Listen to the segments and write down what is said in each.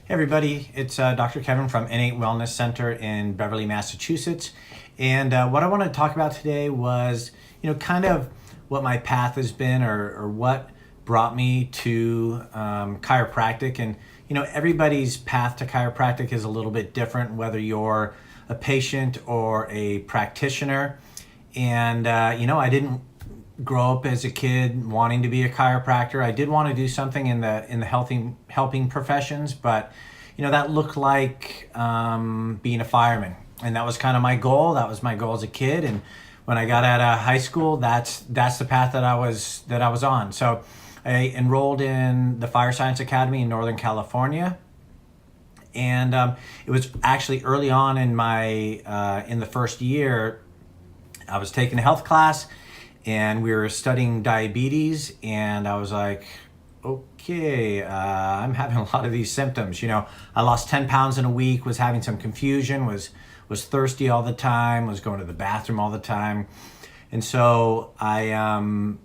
Hey everybody, it's Dr. Kevin from N8 Wellness Center in Beverly, Massachusetts. And what I want to talk about today was, kind of what my path has been or what brought me to chiropractic. And, everybody's path to chiropractic is a little bit different, whether you're a patient or a practitioner. And, I didn't grow up as a kid wanting to be a chiropractor. I did want to do something in the helping professions, but that looked like being a fireman, and that was kind of my goal. That was my goal as a kid, and when I got out of high school, that's the path that I was on. So I enrolled in the Fire Science Academy in Northern California, and it was actually early on in in the first year. I was taking a health class and we were studying diabetes, and I was like, okay, I'm having a lot of these symptoms. I lost 10 pounds in a week, was having some confusion, was thirsty all the time, was going to the bathroom all the time. And so I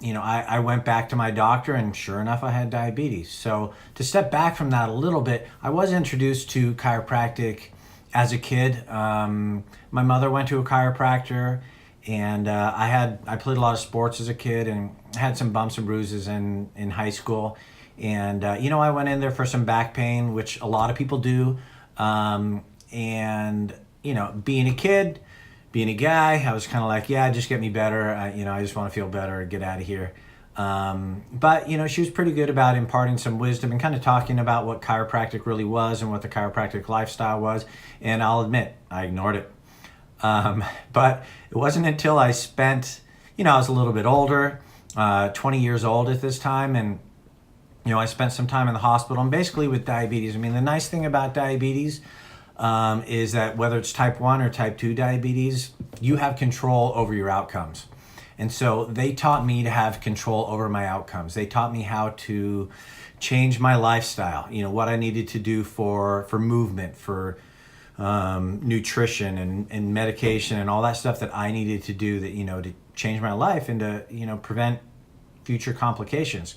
went back to my doctor, and sure enough, I had diabetes. So to step back from that a little bit, I was introduced to chiropractic as a kid. My mother went to a chiropractor, and I played a lot of sports as a kid and had some bumps and bruises in high school. And, I went in there for some back pain, which a lot of people do. And, being a kid, being a guy, I was kind of like, yeah, just get me better. I just want to feel better, get out of here. But, she was pretty good about imparting some wisdom and kind of talking about what chiropractic really was and what the chiropractic lifestyle was. And I'll admit, I ignored it. But it wasn't until I spent, I was a little bit older, 20 years old at this time. And, I spent some time in the hospital, and basically with diabetes. I mean, the nice thing about diabetes is that whether it's type 1 or type 2 diabetes, you have control over your outcomes. And so they taught me to have control over my outcomes. They taught me how to change my lifestyle, what I needed to do for movement, for nutrition and medication and all that stuff that I needed to do to change my life and to, prevent future complications.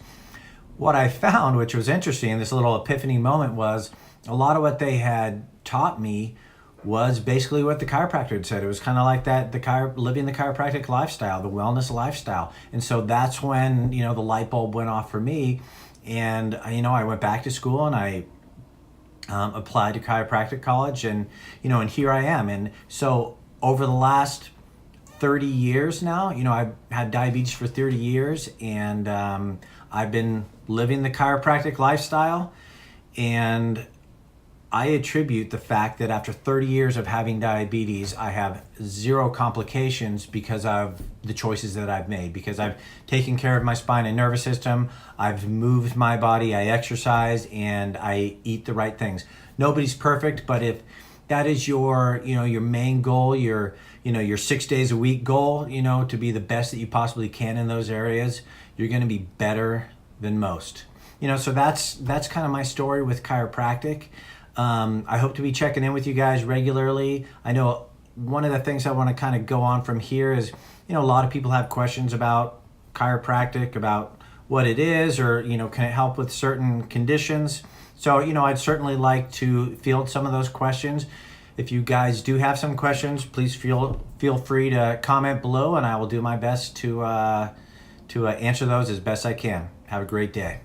What I found, which was interesting, this little epiphany moment, was a lot of what they had taught me was basically what the chiropractor had said. It was kind of like that, living the chiropractic lifestyle, the wellness lifestyle. And so that's when, the light bulb went off for me. And, I went back to school and I applied to chiropractic college, and and here I am. And so over the last 30 years now, I've had diabetes for 30 years, and I've been living the chiropractic lifestyle. And I attribute the fact that after 30 years of having diabetes, I have zero complications because of the choices that I've made, because I've taken care of my spine and nervous system, I've moved my body, I exercise, and I eat the right things. Nobody's perfect, but if that is your main goal, your 6 days a week goal, to be the best that you possibly can in those areas, you're going to be better than most. So that's kind of my story with chiropractic. I hope to be checking in with you guys regularly. I know one of the things I want to kind of go on from here is, a lot of people have questions about chiropractic, about what it is, or, can it help with certain conditions? So, I'd certainly like to field some of those questions. If you guys do have some questions, please feel free to comment below, and I will do my best to answer those as best I can. Have a great day.